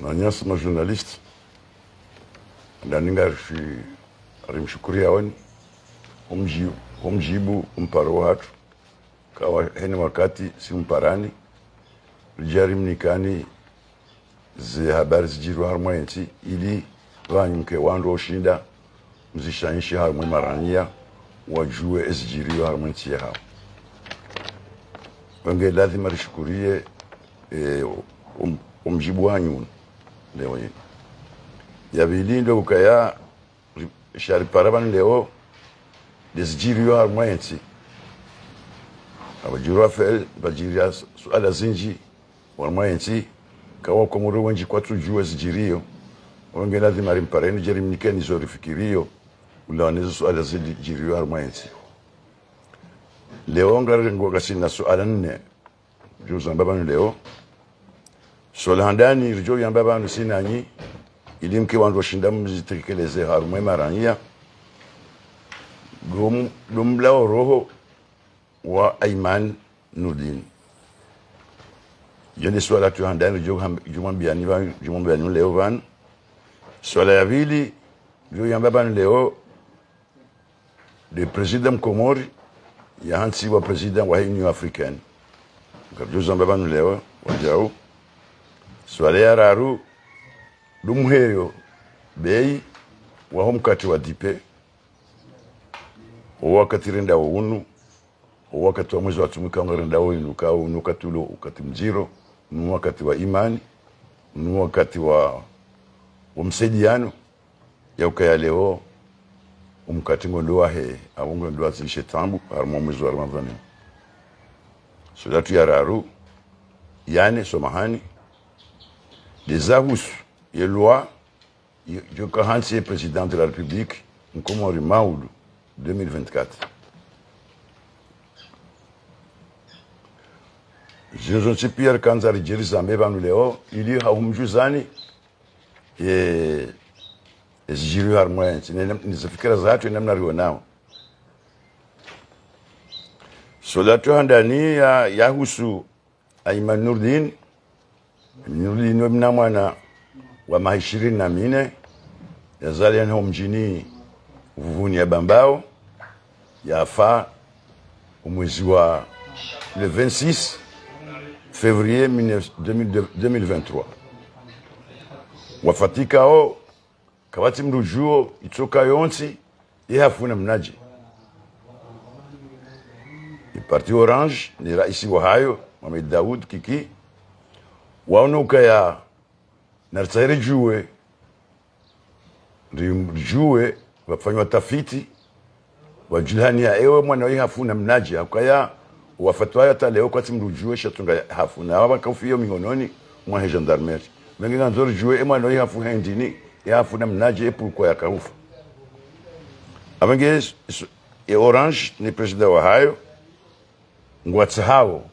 Nanyasi ma journalist ndaninga arimshukuria wani umjibu mparo watu kawa hene wakati si mparani rijari mnikani ze habari zijiru harumwa enti ili wanyumke wandu oshinda mzishanyishi harumwa marania wajue ezijiriyo harumwa enti ya hao wenge lazima rishukurie umjibu wanyu leo hii ya bilindo ukaya shari paraban leo desijiriyo harumwa enti abajuru afel bajiria suala zinji harumwa enti kawa komoro wenji kwa tujue zijiriyo wenge lazima rimpareni jerimnike nizo rifikirio ulawanezo suala zijiriyo harumwa enti leo ngarengo gasina suala nne juzo mbabanu leo sola handani rijo yambabanu sinanyi ilimke wandu shinda mzitekeleze harumwe marania gumla roho wa Ayman Nurdin yende swala tu handani rijo jumambiani leo van swala ya vili rijo yambabanu leo de president Komori ya hansi wa president wa Union Africaine kajuzo mbabanu leo wajao swala ya raru dumheyo bei wa homkati wa dipe wakati renda unu wakati wa mwezi wa tumika ngarenda inuka unukati ulo ukati mjiro wakati wa imani wakati wa msaidiano ya ukaya leo umkati ngondo wa he abungo ndo azishe tambu harmo mwezi wa Ramadhani sodatu ya raru yani somahani des ahus et loi du 46 président de la République Nkomori Maoulou 2024. Je suis Pierre Kanzari Jerizambe Banuleo, il y a umjuzani et jiru harmoine, ni zafikira zatu namna rionao. Solatu handani ya yahusu Ayman Nurdin Nurdin mnamwana wa maishirini na mine ya zali ya mjini uvuvuni ya Bambao ya fa umwezi wa le 26 février 2023 wafatika o kawati mrujuo itoka yonsi ihafuna mnaji Parti Orange ni raisi wa hayo Mohamed Daoud Kiki waonuka ya narsahiri juwe wafanywa tafiti wajulani ya ewe mwana wei hafuna mnaji akaya wafatwa ya taleo kwa timrujuwe shatunga hafuna wabaka ufiyo mingononi mwahe gendarmerie mengi nganzori juwe mwana wei hafu hendini ya hafuna mnaji epulukwa ya kaufu abenge Orange ni president wa hayo ngwatsahao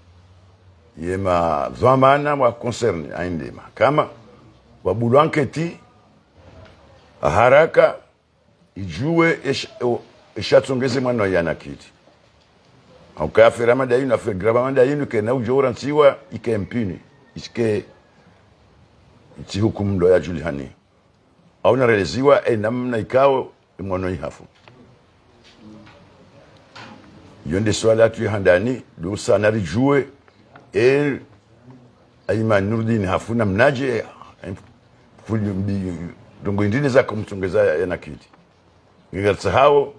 yema dhamana wa concerne ainde mahakama wabulu anketi haraka ijue eshatsongeze mwana yanakiti aukafira madayinu afirgraba madayinu kena ujora nsiwa ike mpini iske iti hukumlo ya julihani au nareleziwa namna ikao mwana ihafu yonde swala tu handani do sanari jue Ayman Nurdin hafuna mnaje dongo indine za kumtongeza yanakiti ngigatsa hao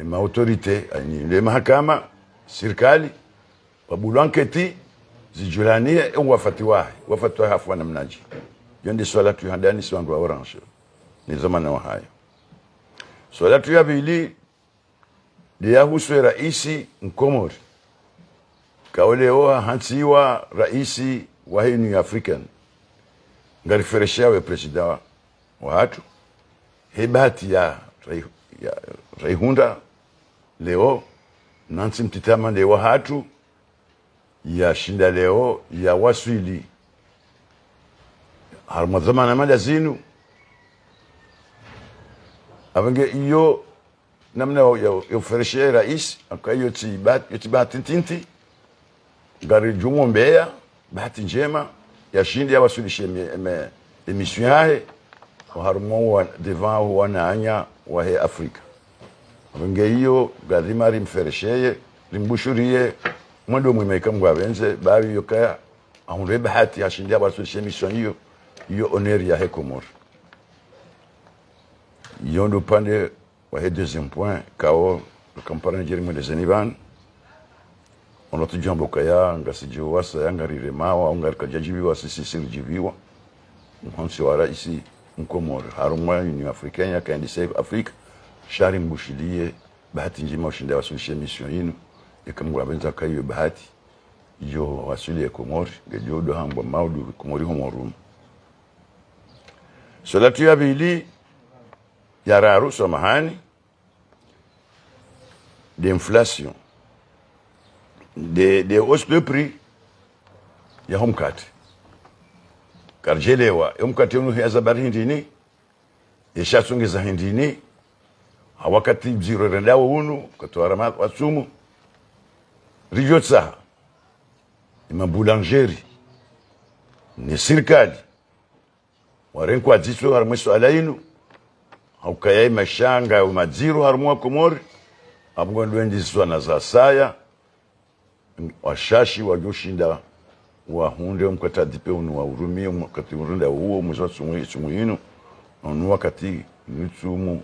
ma autorite ani le mahakama serikali wabulu anketi zijulanie wafatiwa hafuna mnaje yonde swala tu handani swandu wa Orange ni zamana wa hayo swala tu ya bili yahusu raisi Nkomori kaoleo hansiwa raisi wa Union Africaine ngarifereshawe president wa hatu hebati ya raihunda leo nansi mtitama leo hatu ya shinda leo ya waswili harmazamana madazinu abenge iyo namna ya fereshe rais akayo tibati tinti gari jumo mbeya bahati njema ya shindi ya wasulishe émission yae harmo devant wananya wa he Afrika wenge hiyo gadima rimferesheye rimbushurie mwendo mwimeka mgwabenze babi yokaya ahunde bahati ashindia baso émission hiyo honori ya he Komoro yondo pande wa he deuxième point kao kampara njerimu de Zeniban ono tujambo kaya ngasijo wasa yangarire mawa ungarika jajibiwa sisi sirjibiwa mhansi wa raisi Komoro harumwa Union Africaine ya kandi save Africa shari mbushilie bahati njima ushinda wasulishe mission yinu ikamgwa benza kayo bahati yo wasulie Komoro gejodo hambwa maudu Komori homorum solatu ya bili ya raru samahani d'inflation de hausse de prix ya homkati karjelewa homkati unu ya zabari hindini yashatsungeza hindini hawakati zero rendawo unu katwara wasumu rijotsa ima boulangeri ni sirkali warenko adziso harmweso alainu haukayai mashanga umadziro harmwa Komori abgondo ndiswa na za saya washashi wajoshinda wahunde mkatadipe unu wa urumie mkati urunda huo mzwa tsumuinu unu wakati nitsumu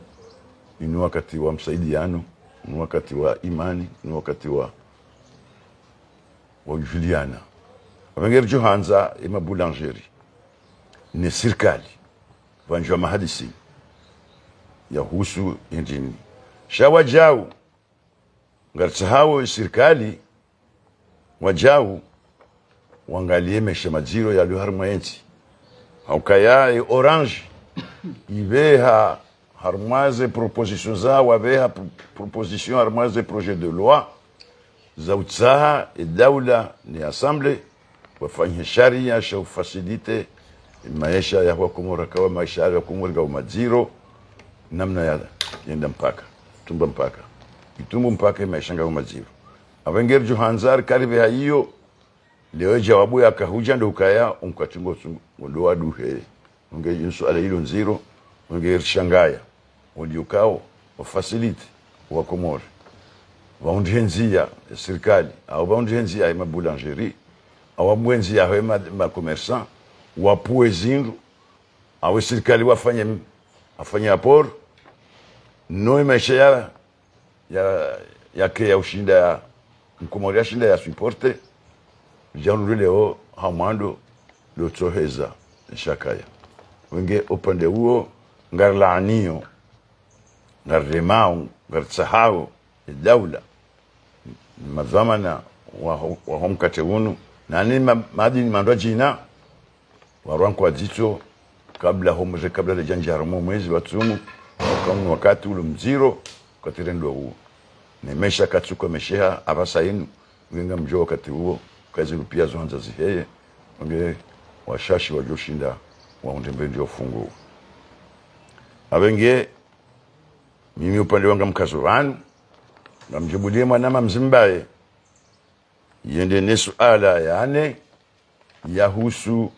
inu wakati wa msaidiano inu wakati wa imani inu wakati wa Juliana wengeri Johanza ima boulangeri ni sirkali vanjwa mahadisi ya husu indini shawajau ngartsahawo sirkali wajau wangalie mesha majiro ya luharma yensi haukaya Orange ibeha harmaze proposition za wabeha proposition harmaze projet de loi za utsaha daula ni assemblée wafanye sharia sha facilite maisha ya Komoro kawa maisha ya Komoro kwa majiro namna ya yenda mpaka tumba mpaka itumbu mpaka maisha kwa majiro avengeri Johanzar karibe hiyo leo jawabu ya kahuja ndo ukaya umkatungo ndo waduhe unge jinsu ala hilo nziro unge shangaya uliukao wa facility wa Komoro waundhenzia serikali au waundhenzia ya boulangeri au waundhenzia ya ma commerçant wapue zindu au serikali afanye apor no maisha ya ushinda Komoro ya shinda ya supporte janu leo hamando lotsoheza shakaya wenge upande huo ngarlaanio ngarlemao ngartsahao daula mazamana wa homkate unu nani madini mandojina waranko adito kabla kabla janjarmo mwezi wa tsumu kama wakati ule mziro katirendo huo nimesha katsuko mesha abasainu wenga mjo wakati huo kazi rupia zonza ziheye wange washashi wajoshinda waundembendi ofungu abenge mimi upande wanga mkazo wanu na mjibulie mwanama mzimbaye yende nesu ala yane yahusu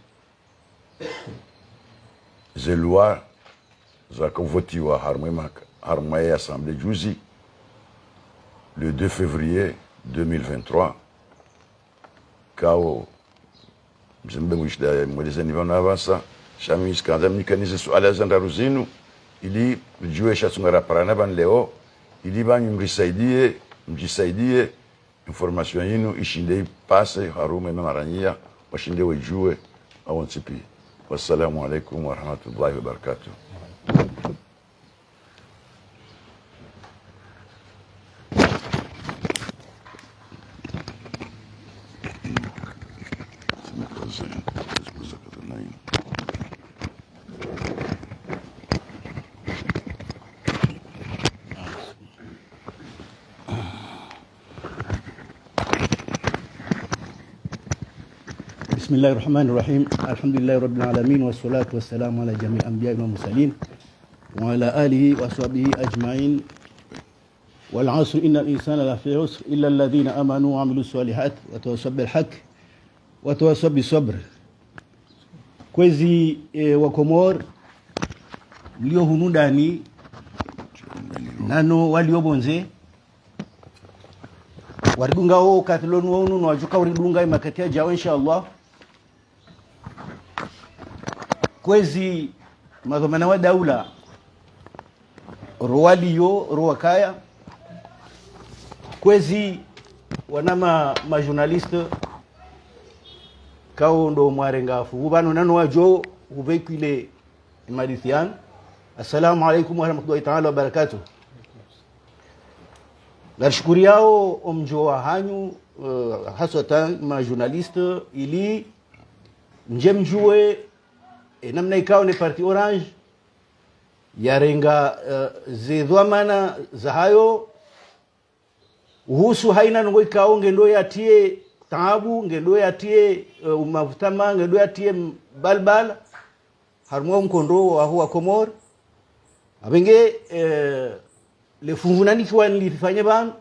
ze loi za kuvotiwa harmwe ya assemblée juzi le 2 février 2023 kao mzimbe mwishda mweleze nivana avasa shami iskanda mnikanize suala za ndaruzinu ili mjue shatungara parana ban leo ili banyu mjisaidie information yinu ishinde pase harume maranyia washinde wajue awonsipi. Wassalamu alaikum wa rahmatullahi wa barakatuh. بسم الله الرحمن الرحيم الحمد لله رب العالمين والصلاة والسلام على جميع الأنبياء والمرسلين وعلى آله وصحبه أجمعين والعصر إن الإنسان لفي عسر إلا الذين آمنوا وعملوا الصالحات وتواصوا بالحق وتواصوا بالصبر. kwezi wa Komor mlio hunu ndani nano waliobonze waridunga o katlonu wonu no wajuka waridunga imakatia jawo inshallah kwezi madhamana wa daula rowaliyo rowakaya kwezi wanama majournaliste kao ndo mwarengafu ubano nano wajo uveikile madithian. Assalamu alaikum warahmatullahi ta'ala wabarakatuh. Nashukuru yao omjoa hanyu haswatan majournaliste ili njemjue namna ikao ni parti Orange yarenga zedhamana za hayo uhusu haina ngo ikao ngendo yatie taabu ngendo yatie umavutama ngendo yatie balbal harmo mkondo wa huwa Komor abenge le fungu nani kwa nilifanya ban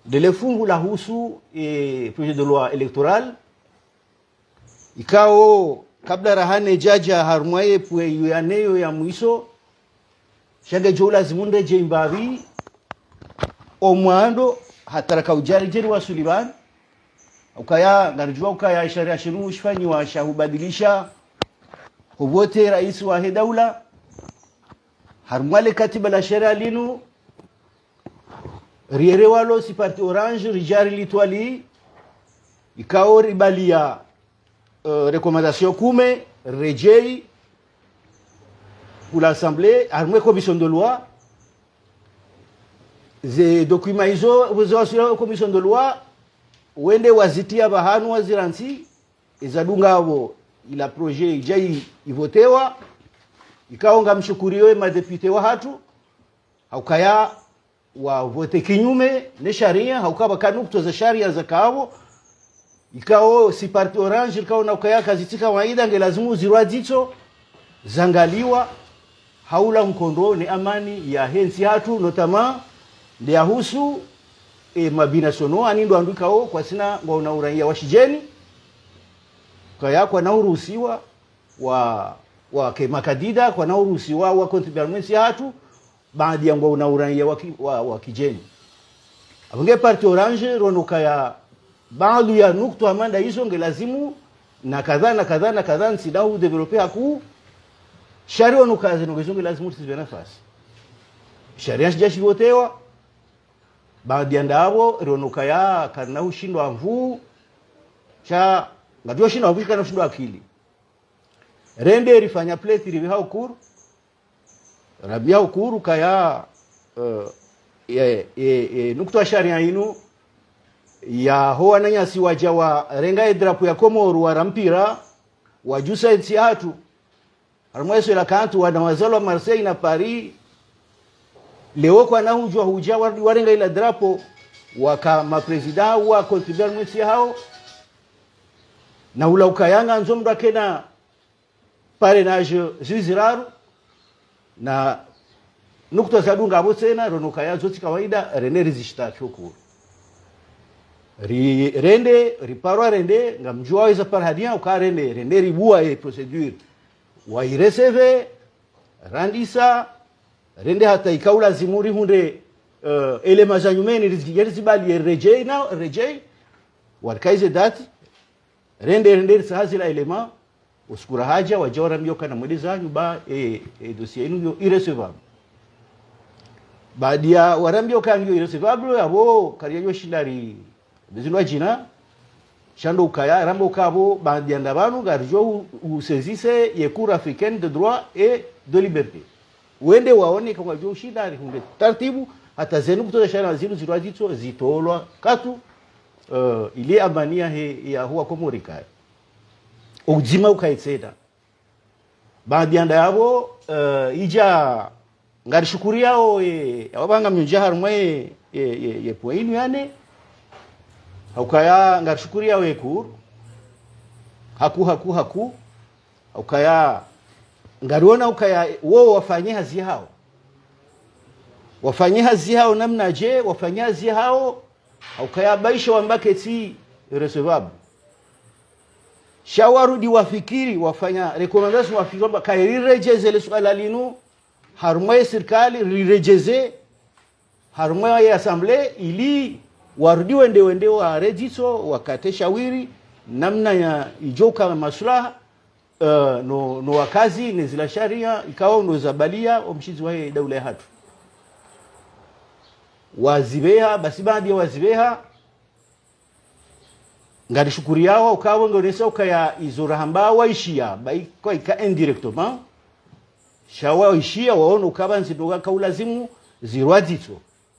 de le fungu la husu projet de loi électorale ikao kabla rahane jaja harmwaye pwe yuaneyo ya mwiso shanga jola zimunde jimbavi omwando hataraka ujari jeri wa Suliban ukaya ngarjua ukaya sharia shinu shifani wa shahubadilisha hubote rais wa daula harmwale katiba la sharia linu riere walo si parti Orange rijari litwali ikao ribalia recommandation kume rejei pour l'assemblée harmwe commission de loi ze documents izo wazo commission de loi wende wazitia bahanu waziransi izadunga abo ila projet ijai ivotewa ikaonga mshukuriwe madepute wa hatu haukaya wa vote kinyume ne sharia haukaba kanukto za sharia za kawo ikao si parti Orange ikao na ukaya kazitika waida ngelazimu zirwazito zangaliwa haula mkondo ni amani ya hensi hatu notama ndia husu mabina sono anindo andukao kwa sina ngona uraia washijeni kaya kwa nauruhusiwa wa kemakadida kwa nauruhusiwa wa contributions hatu baadhi ya ngona uraia wa kijeni abunge parti Orange ronokaya baadhi ya nukta amanda hizo ngelazimu na kadhaa nsidau developer haku sharia onukaze ngezonge lazimu tisibe nafasi sharia sijashivotewa baadhi ya ndabo ronokaya kana ushindwa mvu cha ngajua shindwa mvu kana ushindwa akili rende rifanya plate riha ukuru rabia ukuru kaya nukta sharia inu ya hoa nanyasi waja wa renga drapo ya Komoro wa rampira wa jusa nsi hatu harmweso la kantu wa nawazalo Marseille na Paris leo kwa nahujwa huja wa renga ila drapo waka mapresida wa contribuer hao na ula ukayanga nzomda kena parrainage ziziraru na nukta zadunga abo tena ronokaya zoti kawaida reneri zishtakukuru rende riparwa rende ngamjua weza parhadia ukarende rende ribua procedure wa ireceve randisa rende hata ikaula zimuri hunde elema za nyumeni rizibali rejei warkaize dati rende sahazi la elema uskura haja wajora mioka na mwedi zanyu ba dossier inu yo irrecevable badia warambio kan yo irrecevable abo kariya yo shindari bizilwa jina shando ukaya rambo kabo badia ndabanu garjo usezise ye cour africaine de droit et de liberté wende waone kama jo shindari hunde taratibu hata zenu kutoza shana zilu zirwazito zitolwa katu ile amania ya huwa komorika ujima ukaitseda badia ndabo ija ngarishukuriya o abanga mnyonja harumwe ye poinu yane haukaya ngarishukuriya we kur haku haukaya ngariona ukaya wo wafanye hazi hao namna je wafanye hazi hao haukaya baisha wambake ti recevable shawarudi wafikiri wafanya recommendation wafikiri kwamba kairejeze ile swala linu harumwe serikali rirejeze harumwe ya assembly ili warudi wende wa rejiso wakate shawiri namna ya ijoka maslaha no wakazi ni zila sharia ikawa ndo zabalia omshizi wa daula ya hatu wazibeha basi baadhi ya wazibeha ngari shukuri yao ukawa ngonesa ukaya izorahamba waishia baiko ika indirectement shawa waishia waona ukaba nzidoga kaulazimu zirwazito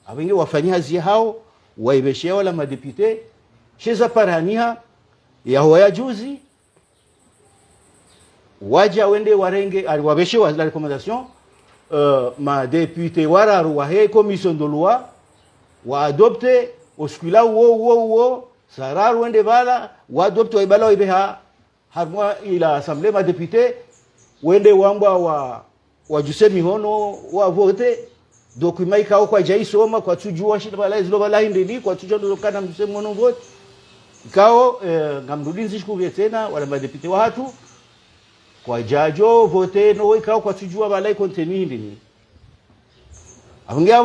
abenge wafanyia zi hao waibeshia wala madepute sheza parania ya hoya juzi waja wende warenge wabeshe wa la recommandation ma député wararu wa he commission de loi wa adopte oskula wo sararu wende bala wa adopte wa ibala ibeha harmwa ila assemblée ma député wende wamba wa juse mihono wa vote document ikao kwa jaisoma kwa tujua shida bala izlo bala hindini kwa tujua ndo kana juse mihono vote ikao ngamrudinzi shikuye tena wala ma député wa hatu kwa jajo vote no ikao kwa tujua bala contenu hindini abungia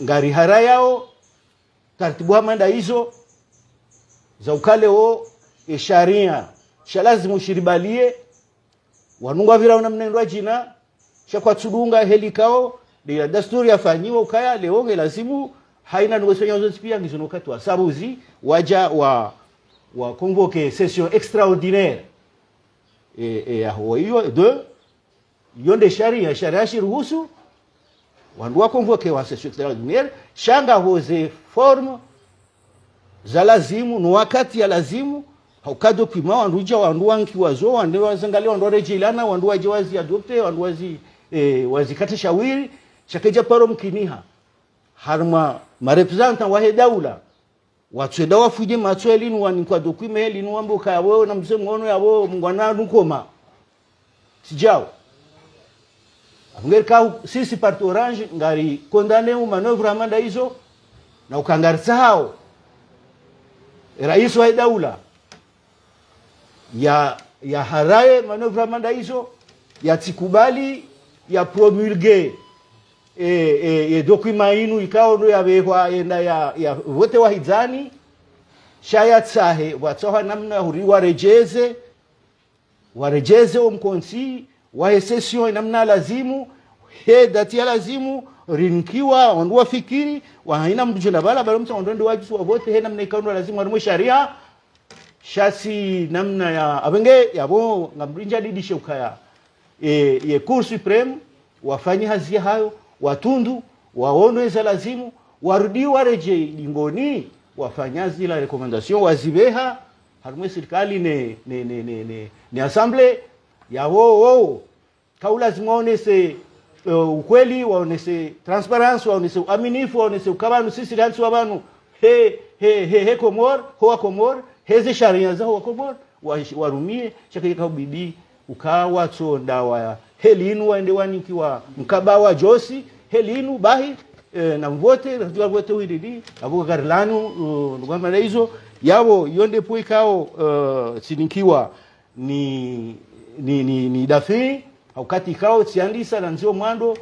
ngari hara yao taratibu hamanda hizo za ukale o sharia shalazimu shiribalie wanunga vira una mnendo jina shakwa tudunga helikao bila dasturi yafanyiwa ukaya leo lazimu haina negociation zote pia ngizo wakati wa sabuzi waja wa convoquer session extraordinaire hiyo yonde sharia shiruhusu wandu convoquer wa session extraordinaire shanga hoze forme za lazimu no wakati ya lazimu haukado pima wanduja wandu wanki wazo wandu wazangalia wandu rejilana wandu waje wazi adopte wandu wazi kata shawiri chakeja paro mkiniha harma marepresentant wa daula watweda wafuje matweli ni wani kwa document ni wambo ka wewe na mzee ngono yabo mungwana nukoma sijao Afungeka sisi parti Orange ngari kondane manevra amanda hizo na ukangarisa hao rais wa daula ya haraye manevra amanda hizo ya tikubali ya promulgue document inu ikao ndo yabehwa enda ya wote wa hizani shaya tsahe watsoha namna huri warejeze umkonsi wa session namna lazimu he dati ya lazimu rinkiwa wandu fikiri wa haina mtu na bala mtu ndo wajisu wa vote he namna ikao lazimu wa sharia shasi namna ya abenge yabo ngabrinja didishe ukaya ye Cour supreme wafanyi hazi hayo watundu waone za lazimu warudi wareje lingoni wafanyazi la recommandation wazibeha harumwe serikali ne assemblée ya wo kaula zimuonese ukweli waonese transparence waonese aminifu waonese ukabanu sisi dansi wabanu he komor heze sharia za ho komor warumie chakika bidii ukawa tsonda wa helinu waende wanikiwa mkabawa josi helinu bahi na mvote ratiwa vote wididi abuka garlanu ngamba hizo yabo yonde puikao sinikiwa ni dafi wakati kao siandisa na nzio mwando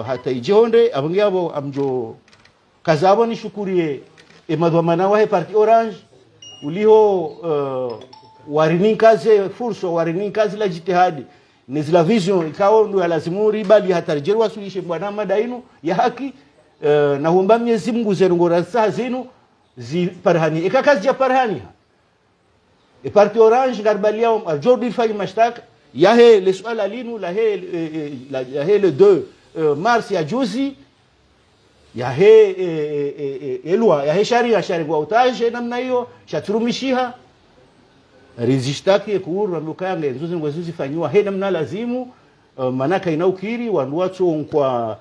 hata ijonde abangabo amjo kazabo ni shukurie emadwamana wa parti Orange uliho warinikaze furso warinikaze la jitihadi nizila vision ikao ndo lazimu ribali hatarjerwa sulishe bwana madainu ya haki na huomba Mwenyezi Mungu zerongora saa zenu ziparhani ikakazi ya parhani parti Orange garbalia Jordi fanya mashtaka yahe le swala linu la he le 2 mars ya juzi yahe elwa yahe sharia kwa utaje namna hiyo shaturumishia rizishtaki kuuru mlukanga nzuzi ngwezuzi fanywa he namna lazimu manaka inaukiri wandu watu kwa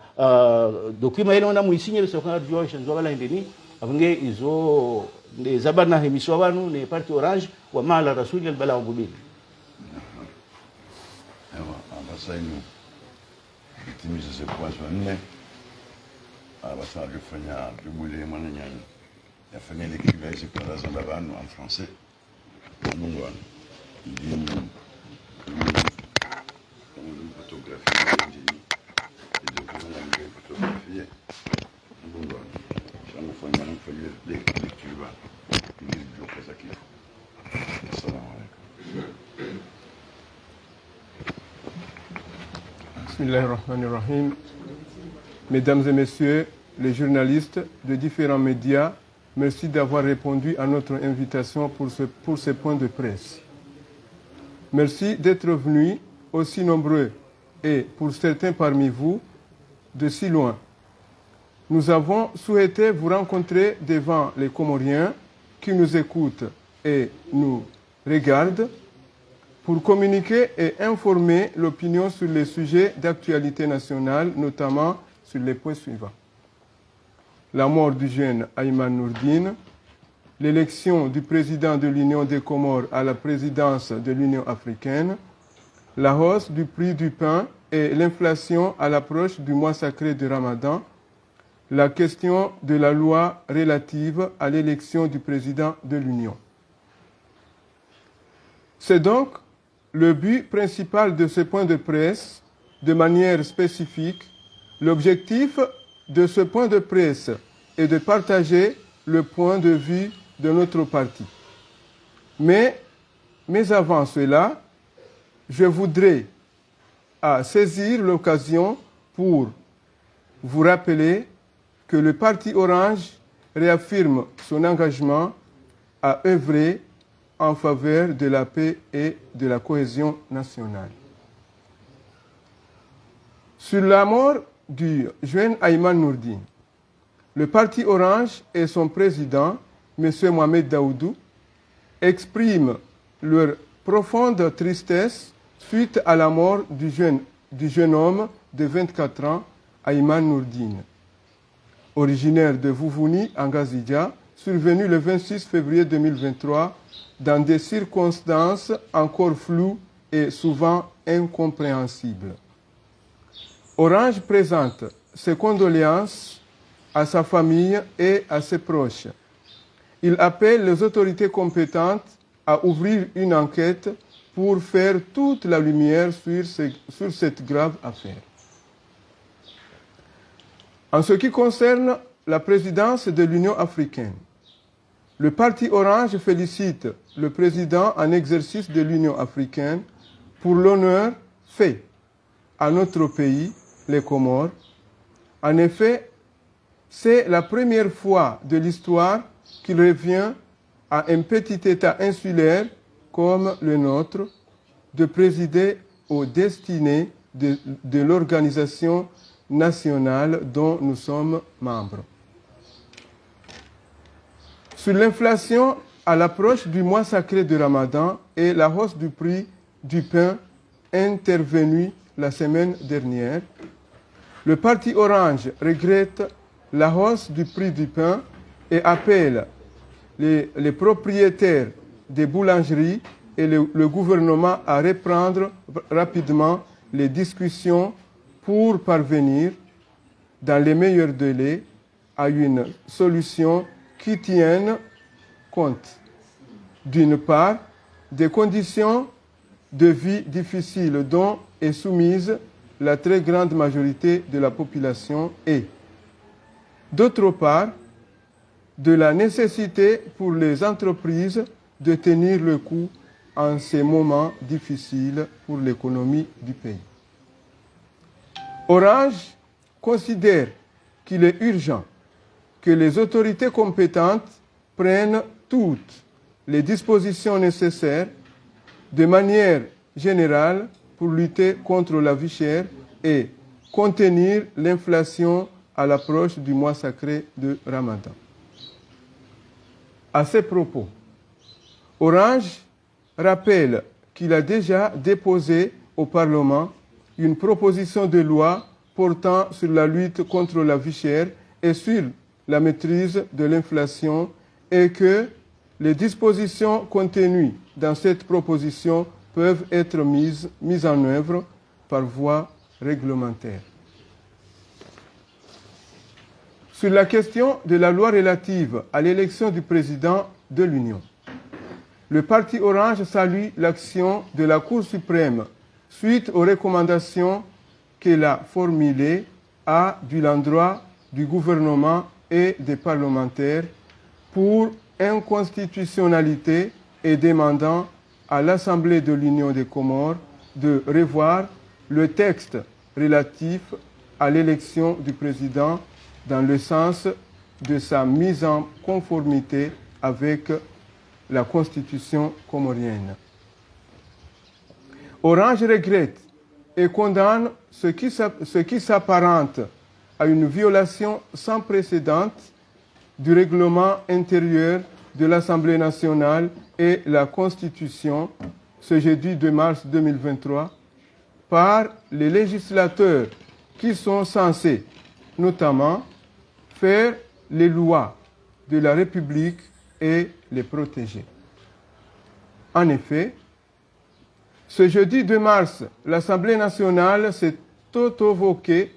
document ile ona muisinye soka jua shanzo bala ndini afunge izo zabana hemiswa banu ne parti Orange wa mala rasuli albala wabubili abasainu bitimiza se points wanne abasana kufanya bibule mwana nyanya yafanya l'écrivain c'est pour la zone en français Mungu wangu. Ndini kama ni fotografia ndini ndio kama ni fotografia Mungu wangu. Shangu fanya na kufanya lecture ili ndio kaza kifo. Assalamu alaikum. Bismillahirrahmanirrahim. Mesdames et messieurs, les journalistes de différents médias, merci d'avoir répondu à notre invitation pour ce point de presse. Merci d'être venus aussi nombreux et pour certains parmi vous de si loin. Nous avons souhaité vous rencontrer devant les Comoriens qui nous écoutent et nous regardent pour communiquer et informer l'opinion sur les sujets d'actualité nationale, notamment sur les points suivants. La mort du jeune Ayman Nourdine, l'élection du président de l'Union des Comores à la présidence de l'Union africaine, la hausse du prix du pain et l'inflation à l'approche du mois sacré de Ramadan, la question de la loi relative à l'élection du président de l'Union. C'est donc le but principal de ce point de presse, de manière spécifique. L'objectif de ce point de presse est de partager le point de vue de notre parti. Mais avant cela, je voudrais saisir l'occasion pour vous rappeler que le parti Orange réaffirme son engagement à œuvrer en faveur de la paix et de la cohésion nationale. Sur la mort du jeune Ayman Nourdine, le parti Orange et son président, M. Mohamed Daoudou, expriment leur profonde tristesse suite à la mort du jeune homme de 24 ans, Ayman Nourdine, originaire de Vouvouni, en Gazidja, survenu le 26 février 2023 dans des circonstances encore floues et souvent incompréhensibles. Orange présente ses condoléances à sa famille et à ses proches. Il appelle les autorités compétentes à ouvrir une enquête pour faire toute la lumière sur cette grave affaire. En ce qui concerne la présidence de l'Union africaine, le parti Orange félicite le président en exercice de l'Union africaine pour l'honneur fait à notre pays, les Comores. En effet, c'est la première fois de l'histoire qu'il revient à un petit État insulaire comme le nôtre de présider aux destinées de l'organisation nationale dont nous sommes membres. Sur l'inflation à l'approche du mois sacré de Ramadan et la hausse du prix du pain intervenue la semaine dernière, le parti Orange regrette la hausse du prix du pain et appelle les propriétaires des boulangeries et le gouvernement à reprendre rapidement les discussions pour parvenir, dans les meilleurs délais, à une solution qui tienne compte, d'une part, des conditions de vie difficiles dont est soumise la très grande majorité de la population et, d'autre part, de la nécessité pour les entreprises de tenir le coup en ces moments difficiles pour l'économie du pays. Orange considère qu'il est urgent que les autorités compétentes prennent toutes les dispositions nécessaires de manière générale pour lutter contre la vie chère et contenir l'inflation à l'approche du mois sacré de Ramadan. À ces propos, Orange rappelle qu'il a déjà déposé au Parlement une proposition de loi portant sur la lutte contre la vie chère et sur la maîtrise de l'inflation et que les dispositions contenues dans cette proposition peuvent être mises en œuvre par voie réglementaire. Sur la question de la loi relative à l'élection du président de l'Union, le Parti Orange salue l'action de la Cour suprême suite aux recommandations qu'elle a formulées à l'endroit du gouvernement et des parlementaires pour inconstitutionnalité et demandant à l'Assemblée de l'Union des Comores de revoir le texte relatif à l'élection du président dans le sens de sa mise en conformité avec la Constitution comorienne. Orange regrette et condamne ce qui s'apparente à une violation sans précédent du règlement intérieur de l'Assemblée nationale et la Constitution ce jeudi 2 mars 2023 par les législateurs qui sont censés notamment faire les lois de la République et les protéger. En effet, ce jeudi 2 mars, l'Assemblée nationale s'est auto-convoquée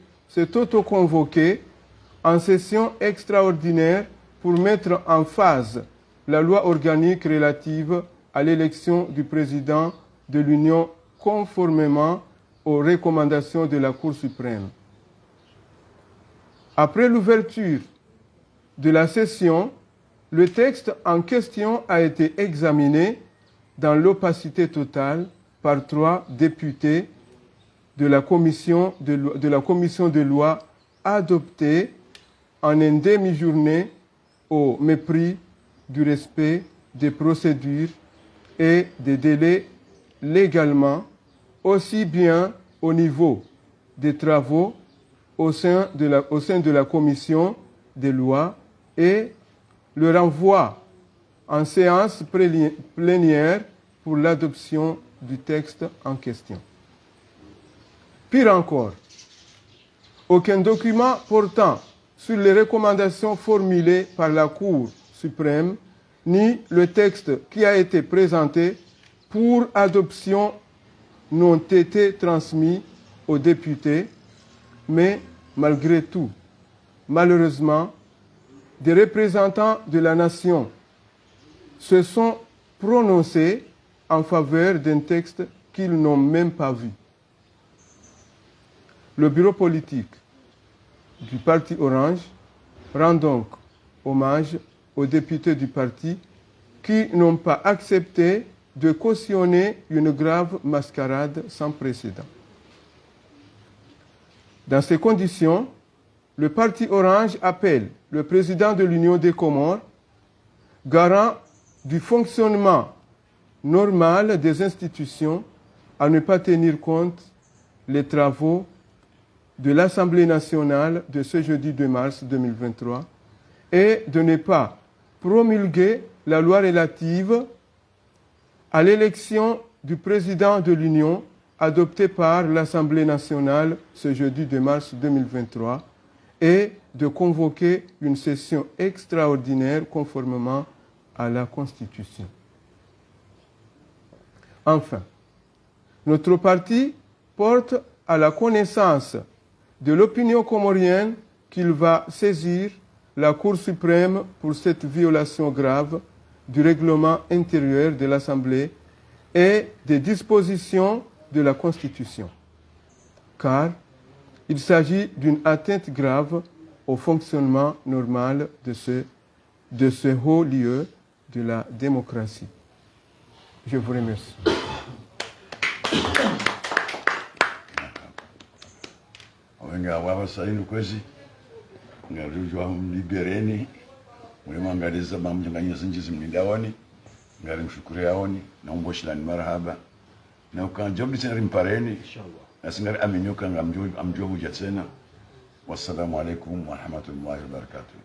en session extraordinaire pour mettre en phase la loi organique relative à l'élection du président de l'Union conformément aux recommandations de la Cour suprême. Après l'ouverture de la session, le texte en question a été examiné dans l'opacité totale par 3 députés de la commission de loi adoptée en une demi-journée au mépris du respect des procédures et des délais légalement, aussi bien au niveau des travaux au sein de la commission des lois et le renvoi en séance plénière pour l'adoption du texte en question. Pire encore, aucun document portant sur les recommandations formulées par la Cour suprême, ni le texte qui a été présenté pour adoption n'ont été transmis aux députés, mais malgré tout, malheureusement, des représentants de la nation se sont prononcés en faveur d'un texte qu'ils n'ont même pas vu. Le bureau politique du Parti Orange rend donc hommage aux députés du parti qui n'ont pas accepté de cautionner une grave mascarade sans précédent. Dans ces conditions, le Parti Orange appelle le président de l'Union des Comores, garant du fonctionnement normal des institutions, à ne pas tenir compte des travaux de l'Assemblée nationale de ce jeudi 2 mars 2023 et de ne pas promulguer la loi relative à l'élection du président de l'Union adoptée par l'Assemblée nationale ce jeudi 2 mars 2023 et de convoquer une session extraordinaire conformément à la Constitution. Enfin, notre parti porte à la connaissance de l'opinion comorienne qu'il va saisir la Cour suprême pour cette violation grave du règlement intérieur de l'Assemblée et des dispositions de la Constitution, car il s'agit d'une atteinte grave au fonctionnement normal de ce haut lieu de la démocratie. Je vous remercie. Wenga wabasaini kwezi ngarujwa mlibereni mwemangaliza mamjanganyisa njizi mlindawani ngari mshukuri yaoni na umboshilani marhaba na ukanjobli tena rimpareni inshallah nasingari aminyoka ngamjua huja tena. Wassalamu alaikum warahmatullahi wabarakatuh.